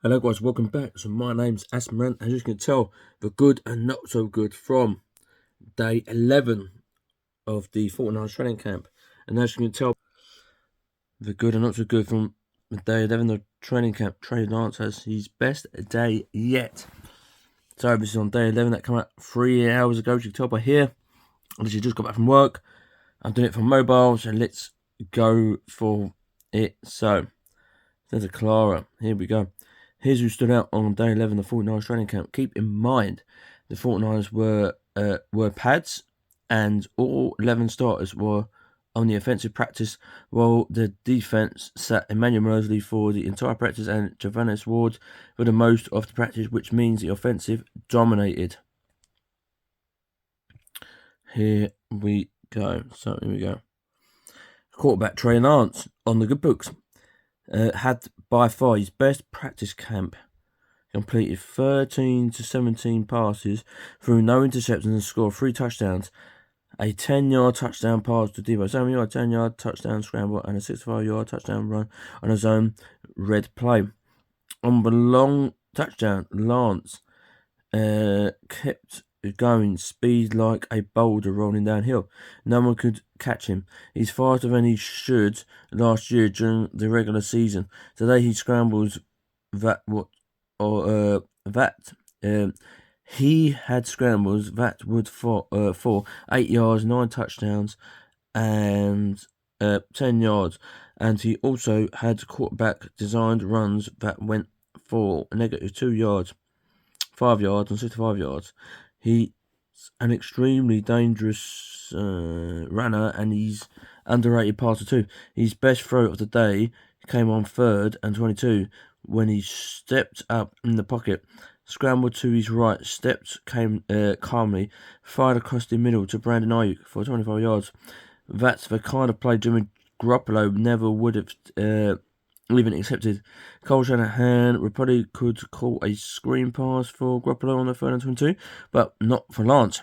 Hello guys, welcome back. So my name's Asman. As you can tell, the good and not so good from day 11 of the 49ers training camp. And as you can tell, the good and not so good from day 11 of training camp. Trey Lance has his best day yet. So this is on day 11 that came out 3 hours ago. As you can tell by here, I literally just got back from work. I'm doing it from mobile, so let's go for it. So there's a Clara. Here we go. Here's who stood out on day 11 of the 49ers training camp. Keep in mind, the 49ers were pads, and all 11 starters were on the offensive practice, while the defense sat Emmanuel Mosley for the entire practice and Javanis Ward for the most of the practice, which means the offensive dominated. Here we go. So here we go. Quarterback Trey Lance on the good books. Had by far his best practice camp. Completed 13 to 17 passes, threw no interceptions and scored 3 touchdowns. A 10-yard touchdown pass to Deebo Samuel, a 10-yard touchdown scramble, and a 65-yard touchdown run on his own red play. On the long touchdown, Lance kept going, speed like a boulder rolling downhill. No one could catch him. He's faster than he should last year during the regular season. Today he scrambles he had scrambles that would for 8 yards, 9 touchdowns, and 10 yards. And he also had quarterback designed runs that went for a negative 2 yards, 5 yards, and 65 yards. He's an extremely dangerous runner, and he's underrated passer too. His best throw of the day came on 3rd and 22 when he stepped up in the pocket, scrambled to his right, came calmly, fired across the middle to Brandon Ayuk for 25 yards. That's the kind of play Jimmy Garoppolo never would have even accepted. Kyle Shanahan reportedly could call a screen pass for Garoppolo on the 3rd and 22, but not for Lance.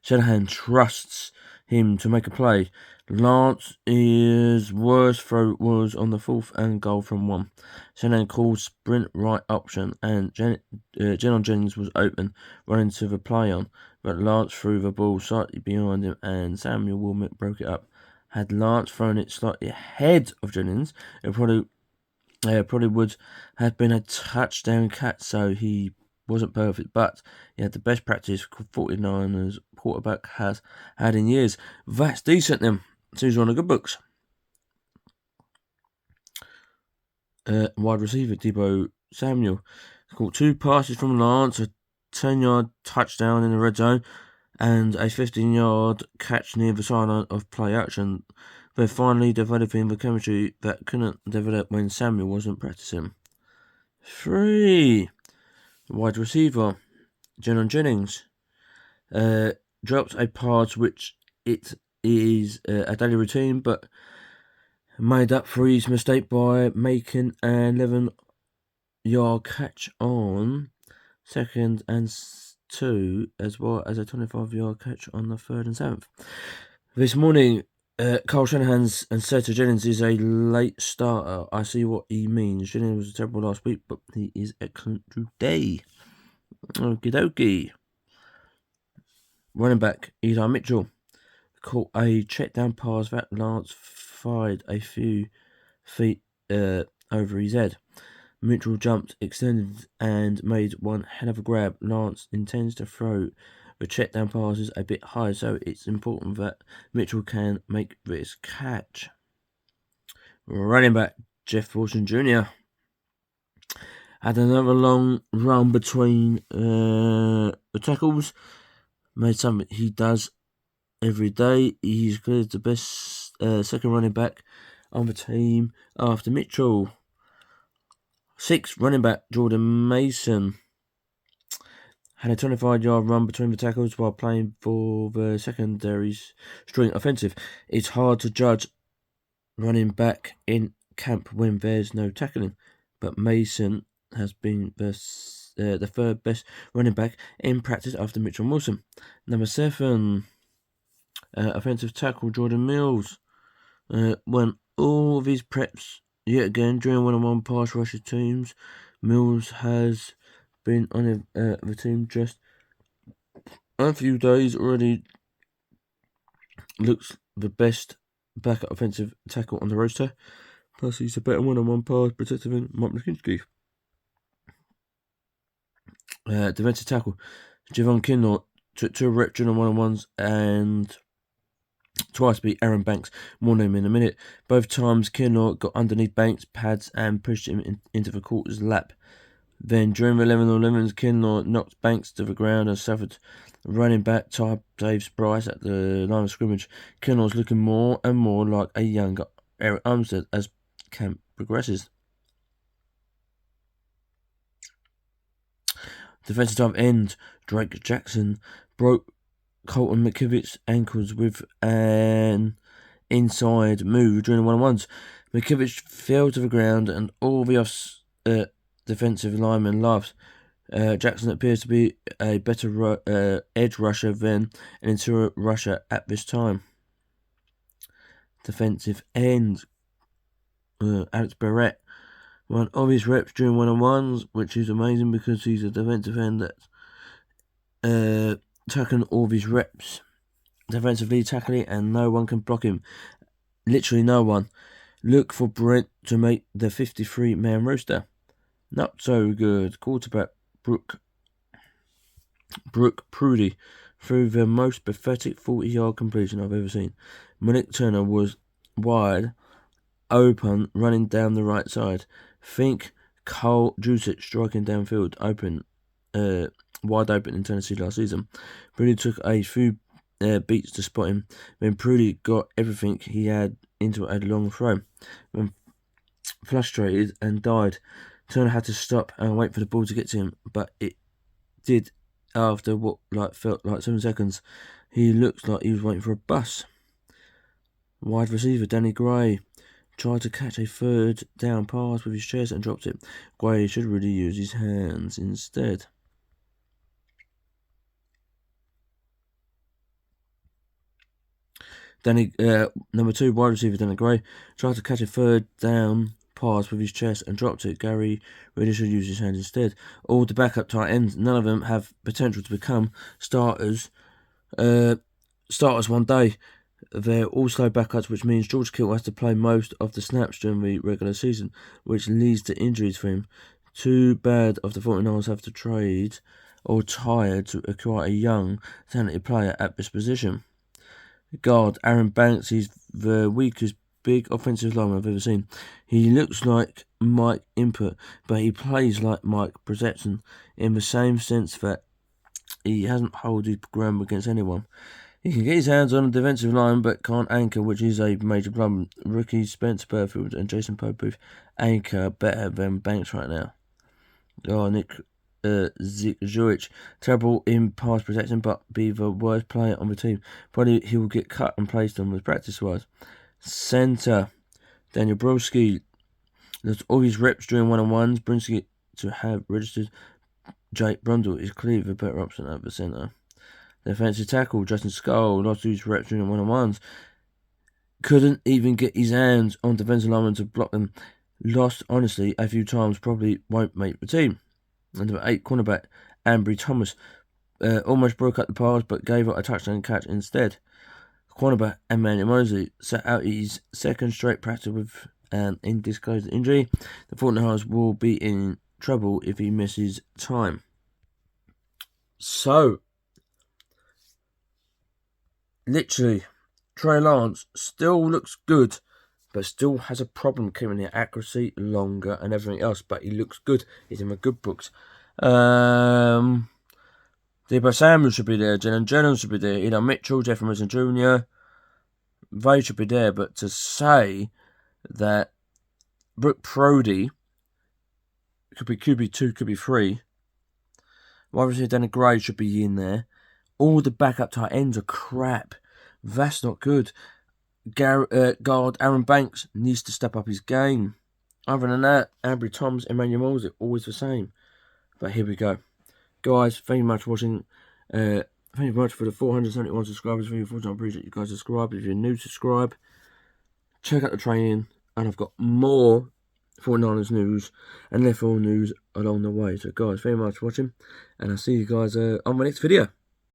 Shanahan trusts him to make a play. Lance's worst throw was on the 4th and goal from 1. Shanahan called sprint right option, and Jalen Jennings was open, running to the play on, but Lance threw the ball slightly behind him, and Samuel Wilmot broke it up. Had Lance thrown it slightly ahead of Jennings, it probably would have been a touchdown catch, so he wasn't perfect, but he had the best practice 49ers quarterback has had in years. That's decent then. So he's on the good books. Wide receiver Deebo Samuel caught 2 passes from Lance, a 10-yard touchdown in the red zone, and a 15-yard catch near the sideline of play action. They're finally developing the chemistry that couldn't develop when Samuel wasn't practicing. 3. Wide receiver Jalen Jennings dropped a pass which it is a daily routine, but made up for his mistake by making an 11-yard catch on 2nd and 2, as well as a 25-yard catch on the 3rd and 7th. This morning, Kyle Shanahan's and Seta Jennings is a late starter. I see what he means. Jennings was terrible last week, but he is excellent today. Okie dokie. Running back Eli Mitchell caught a check down pass that Lance fired a few feet over his head. Mitchell jumped, extended, and made one hell of a grab. Lance intends to throw the check down passes a bit higher, so it's important that Mitchell can make this catch. Running back Jeff Wilson Jr. had another long run between the tackles. Made something he does every day. He's cleared the best second running back on the team after Mitchell. 6. Running back Jordan Mason had a 25-yard run between the tackles while playing for the secondary's string offensive. It's hard to judge running back in camp when there's no tackling, but Mason has been the 3rd best running back in practice after Mitchell Wilson. Number 7, offensive tackle Jordan Mills won all of his preps yet again during one-on-one pass rusher teams Mills has been on the team just a few days already. Looks the best backup offensive tackle on the roster. Plus, he's a better one-on-one pass protector than Mike McKinstry. Defensive tackle Javon Kinlaw took 2 reps during one-on-ones and twice beat Aaron Banks. More on him in a minute. Both times Kinlaw got underneath Banks' pads and pushed him into the quarter's lap. Then during the 11-on-11s, Kinlaw knocked Banks to the ground and suffered running back type Dave Bryce at the line of scrimmage. Kinlaw's looking more and more like a younger Eric Armstead as camp progresses. Defensive tight end Drake Jackson broke Colton McKivitch's ankles with an inside move during the one-on-ones. McKivitch fell to the ground and all the defensive linemen laughed. Jackson appears to be a better edge rusher than an interior rusher at this time. Defensive end Alex Barrett won all his reps during one-on-ones, which is amazing because he's a defensive end that's taking all of his reps defensively, tackling, and no one can block him. Literally no one. Look for Brent to make the 53-man roster. Not so good. Quarterback Brooke Prudy threw the most pathetic 40-yard completion I've ever seen. Malik Turner was wide open running down the right side. Think Cole Jusic striking downfield wide open in Tennessee last season. Prudy took a few beats to spot him. Then Prudy got everything he had into a long throw. When frustrated and died, Turner had to stop and wait for the ball to get to him, but it did after what felt like 7 seconds. He looked like he was waiting for a bus. Wide receiver Danny Gray tried to catch a 3rd down pass with his chest and dropped it. Gray should really use his hands instead. Number 2 wide receiver Danny Gray tried to catch a 3rd down pass with his chest and dropped it. Gary really should use his hands instead. All the backup tight ends, none of them have potential to become starters one day. They're all slow backups, which means George Kittle has to play most of the snaps during the regular season, which leads to injuries for him. Too bad of the 49ers have to trade or tired to acquire a young, talented player at this position. Guard Aaron Banks is the weakest big offensive lineman I've ever seen. He looks like Mike Input, but he plays like Mike Protection in the same sense that he hasn't held his ground against anyone. He can get his hands on a defensive line, but can't anchor, which is a major problem. Rookies Spencer Burfield and Jason Pope anchor better than Banks right now. Nick Zurich, terrible in pass protection, but be the worst player on the team. Probably he will get cut and placed on the practice squad. Center Daniel Broski lost all his reps during one-on-ones. Brinsky to have registered. Jake Brundle is clearly the better option at the center. Defensive tackle Justin Skull lost his reps during one-on-ones. Couldn't even get his hands on defensive linemen to block them. Lost honestly a few times. Probably won't make the team. Number 8 cornerback Ambry Thomas almost broke up the pass but gave up a touchdown catch instead. Cornerback Emmanuel Mosley sat out his 2nd straight practice with an undisclosed injury. The 49ers will be in trouble if he misses time. So, literally, Trey Lance still looks good, but still has a problem keeping the accuracy longer and everything else. But he looks good. He's in the good books. Debo Samuel should be there. Jalen Jennings should be there. Eli Mitchell, Jeff Wilson Jr. They should be there. But to say that Brooke Purdy could be QB2, could be 3. Wide receiver Danny Gray should be in there. All the backup tight ends are crap. That's not good. Guard Aaron Banks needs to step up his game. Other than that, Ambry Thomas, Emmanuel Mosley, always the same. But here we go. Guys, thank you much for watching. Thank you very much for the 471 subscribers. Really I appreciate you guys subscribe. If you're new, subscribe. Check out the training. And I've got more 49ers news and NFL news along the way. So guys, very much for watching, and I'll see you guys on my next video.